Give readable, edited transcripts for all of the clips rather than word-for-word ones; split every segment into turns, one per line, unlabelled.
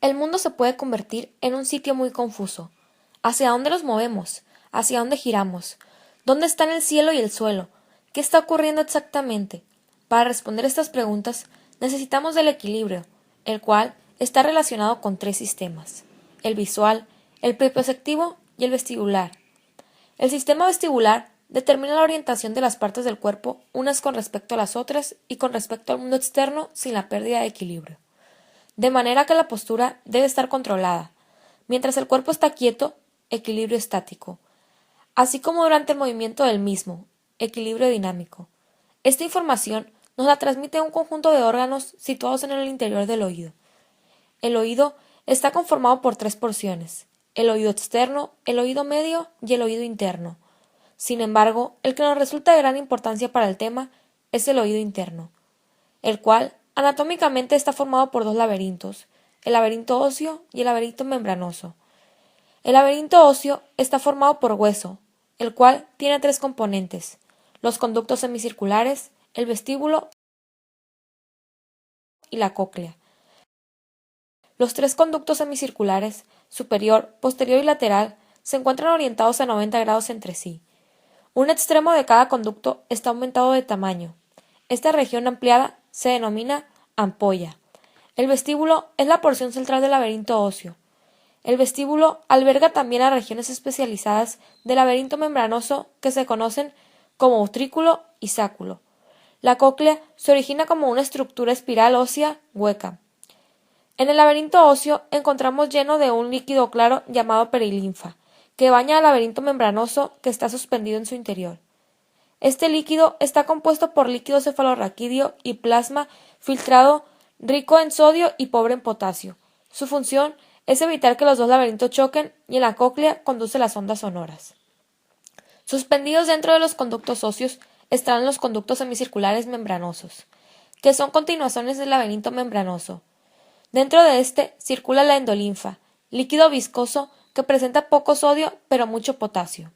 El mundo se puede convertir en un sitio muy confuso. ¿Hacia dónde nos movemos? ¿Hacia dónde giramos? ¿Dónde están el cielo y el suelo? ¿Qué está ocurriendo exactamente? Para responder estas preguntas necesitamos del equilibrio, el cual está relacionado con tres sistemas: el visual, el propioceptivo y el vestibular. El sistema vestibular determina la orientación de las partes del cuerpo unas con respecto a las otras y con respecto al mundo externo sin la pérdida de equilibrio. De manera que la postura debe estar controlada. Mientras el cuerpo está quieto, equilibrio estático, así como durante el movimiento del mismo, equilibrio dinámico. Esta información nos la transmite un conjunto de órganos situados en el interior del oído. El oído está conformado por tres porciones: el oído externo, el oído medio y el oído interno. Sin embargo, el que nos resulta de gran importancia para el tema es el oído interno, el cual anatómicamente está formado por dos laberintos, el laberinto óseo y el laberinto membranoso. El laberinto óseo está formado por hueso, el cual tiene tres componentes: los conductos semicirculares, el vestíbulo y la cóclea. Los tres conductos semicirculares, superior, posterior y lateral, se encuentran orientados a 90 grados entre sí. Un extremo de cada conducto está aumentado de tamaño. Esta región ampliada se denomina ampolla. El vestíbulo es la porción central del laberinto óseo. El vestíbulo alberga también las regiones especializadas del laberinto membranoso que se conocen como utrículo y sáculo. La cóclea se origina como una estructura espiral ósea hueca. En el laberinto óseo encontramos lleno de un líquido claro llamado perilinfa, que baña al laberinto membranoso que está suspendido en su interior. Este líquido está compuesto por líquido cefalorraquídeo y plasma filtrado rico en sodio y pobre en potasio. Su función es evitar que los dos laberintos choquen y en la cóclea conduce las ondas sonoras. Suspendidos dentro de los conductos óseos están los conductos semicirculares membranosos, que son continuaciones del laberinto membranoso. Dentro de este circula la endolinfa, líquido viscoso que presenta poco sodio pero mucho potasio.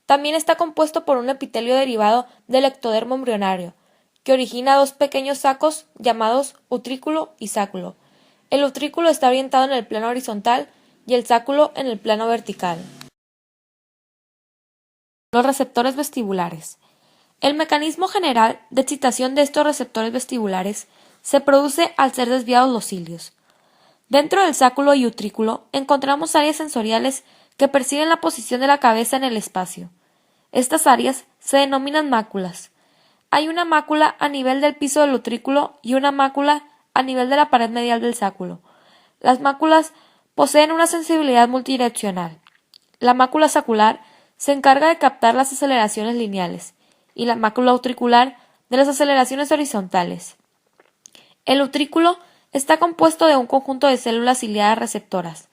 También está compuesto por un epitelio derivado del ectodermo embrionario, que origina dos pequeños sacos llamados utrículo y sáculo. El utrículo está orientado en el plano horizontal y el sáculo en el plano vertical. Los receptores vestibulares. El mecanismo general de excitación de estos receptores vestibulares se produce al ser desviados los cilios. Dentro del sáculo y utrículo encontramos áreas sensoriales que perciben la posición de la cabeza en el espacio. Estas áreas se denominan máculas. Hay una mácula a nivel del piso del utrículo y una mácula a nivel de la pared medial del sáculo. Las máculas poseen una sensibilidad multidireccional. La mácula sacular se encarga de captar las aceleraciones lineales y la mácula utricular de las aceleraciones horizontales. El utrículo está compuesto de un conjunto de células ciliadas receptoras,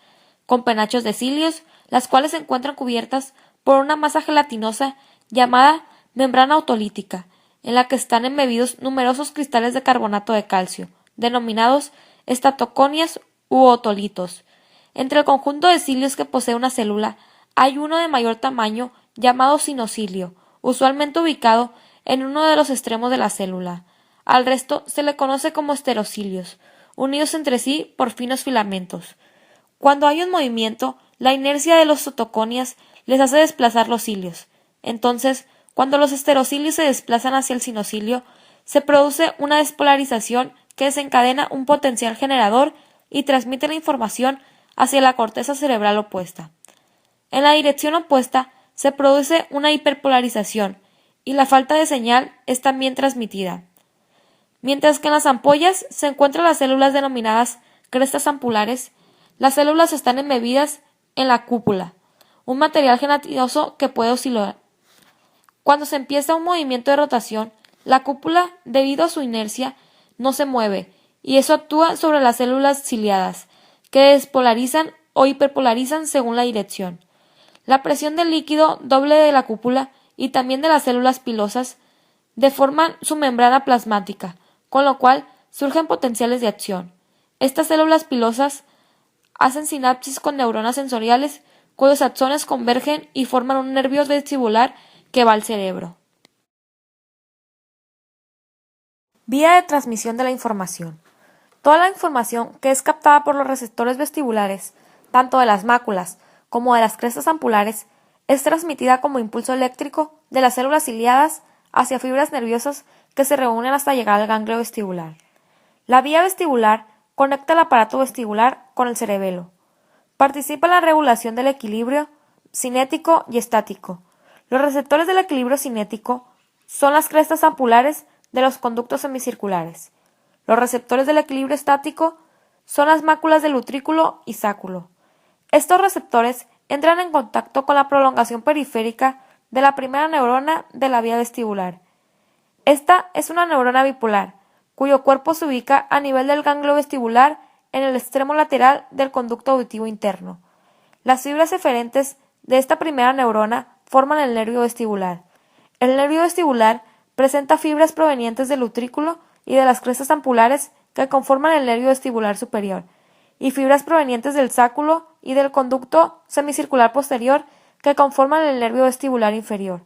con penachos de cilios, las cuales se encuentran cubiertas por una masa gelatinosa llamada membrana otolítica, en la que están embebidos numerosos cristales de carbonato de calcio, denominados estatoconias u otolitos. Entre el conjunto de cilios que posee una célula hay uno de mayor tamaño llamado sinocilio, usualmente ubicado en uno de los extremos de la célula. Al resto se le conoce como esterocilios, unidos entre sí por finos filamentos. Cuando hay un movimiento, la inercia de los citoconias les hace desplazar los cilios. Entonces, cuando los esterocilios se desplazan hacia el sinocilio, se produce una despolarización que desencadena un potencial generador y transmite la información hacia la corteza cerebral opuesta. En la dirección opuesta se produce una hiperpolarización y la falta de señal es también transmitida. Mientras que en las ampollas se encuentran las células denominadas crestas ampulares, las células están embebidas en la cúpula, un material gelatinoso que puede oscilar. Cuando se empieza un movimiento de rotación, la cúpula, debido a su inercia, no se mueve, y eso actúa sobre las células ciliadas, que despolarizan o hiperpolarizan según la dirección. La presión del líquido doble de la cúpula y también de las células pilosas deforman su membrana plasmática, con lo cual surgen potenciales de acción. Estas células pilosas hacen sinapsis con neuronas sensoriales cuyos axones convergen y forman un nervio vestibular que va al cerebro. Vía de transmisión de la información. Toda la información que es captada por los receptores vestibulares, tanto de las máculas como de las crestas ampulares, es transmitida como impulso eléctrico de las células ciliadas hacia fibras nerviosas que se reúnen hasta llegar al ganglio vestibular. La vía vestibular conecta el aparato vestibular con el cerebelo. Participa en la regulación del equilibrio cinético y estático. Los receptores del equilibrio cinético son las crestas ampulares de los conductos semicirculares. Los receptores del equilibrio estático son las máculas del utrículo y sáculo. Estos receptores entran en contacto con la prolongación periférica de la primera neurona de la vía vestibular. Esta es una neurona bipolar, cuyo cuerpo se ubica a nivel del ganglio vestibular en el extremo lateral del conducto auditivo interno. Las fibras eferentes de esta primera neurona forman el nervio vestibular. El nervio vestibular presenta fibras provenientes del utrículo y de las crestas ampulares que conforman el nervio vestibular superior, y fibras provenientes del sáculo y del conducto semicircular posterior que conforman el nervio vestibular inferior.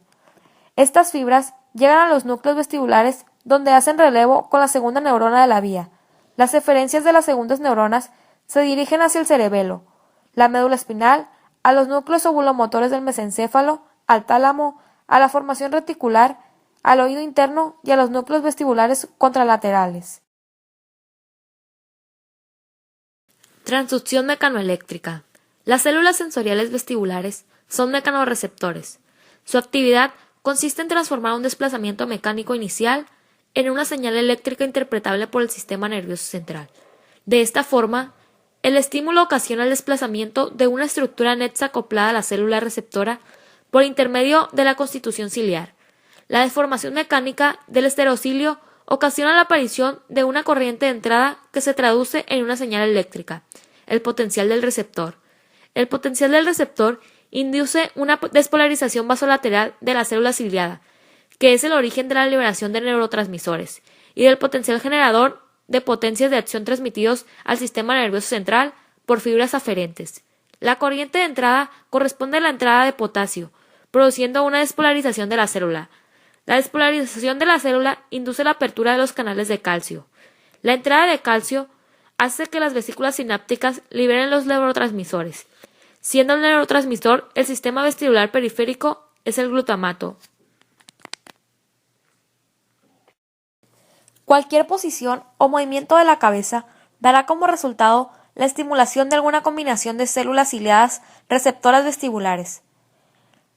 Estas fibras llegan a los núcleos vestibulares donde hacen relevo con la segunda neurona de la vía. Las eferencias de las segundas neuronas se dirigen hacia el cerebelo, la médula espinal, a los núcleos ovulomotores del mesencéfalo, al tálamo, a la formación reticular, al oído interno y a los núcleos vestibulares contralaterales. Transducción mecanoeléctrica. Las células sensoriales vestibulares son mecanorreceptores. Su actividad consiste en transformar un desplazamiento mecánico inicial en una señal eléctrica interpretable por el sistema nervioso central. De esta forma, el estímulo ocasiona el desplazamiento de una estructura anexa acoplada a la célula receptora por intermedio de la constitución ciliar. La deformación mecánica del estereocilio ocasiona la aparición de una corriente de entrada que se traduce en una señal eléctrica, el potencial del receptor. El potencial del receptor induce una despolarización vasolateral de la célula ciliada, que es el origen de la liberación de neurotransmisores, y del potencial generador de potencias de acción transmitidos al sistema nervioso central por fibras aferentes. La corriente de entrada corresponde a la entrada de potasio, produciendo una despolarización de la célula. La despolarización de la célula induce la apertura de los canales de calcio. La entrada de calcio hace que las vesículas sinápticas liberen los neurotransmisores. Siendo el neurotransmisor el sistema vestibular periférico, es el glutamato. Cualquier posición o movimiento de la cabeza dará como resultado la estimulación de alguna combinación de células ciliadas receptoras vestibulares.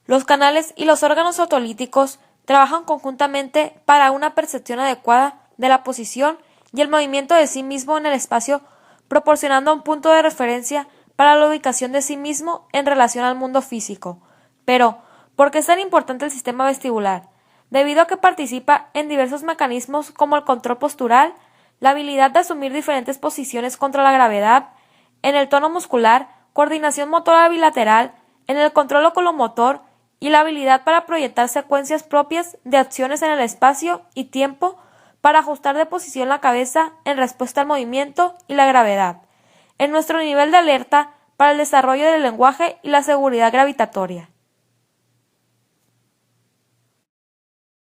Los canales y los órganos otolíticos trabajan conjuntamente para una percepción adecuada de la posición y el movimiento de sí mismo en el espacio, proporcionando un punto de referencia para la ubicación de sí mismo en relación al mundo físico. Pero, ¿por qué es tan importante el sistema vestibular? Debido a que participa en diversos mecanismos como el control postural, la habilidad de asumir diferentes posiciones contra la gravedad, en el tono muscular, coordinación motora bilateral, en el control oculomotor y la habilidad para proyectar secuencias propias de acciones en el espacio y tiempo para ajustar de posición la cabeza en respuesta al movimiento y la gravedad, en nuestro nivel de alerta para el desarrollo del lenguaje y la seguridad gravitatoria.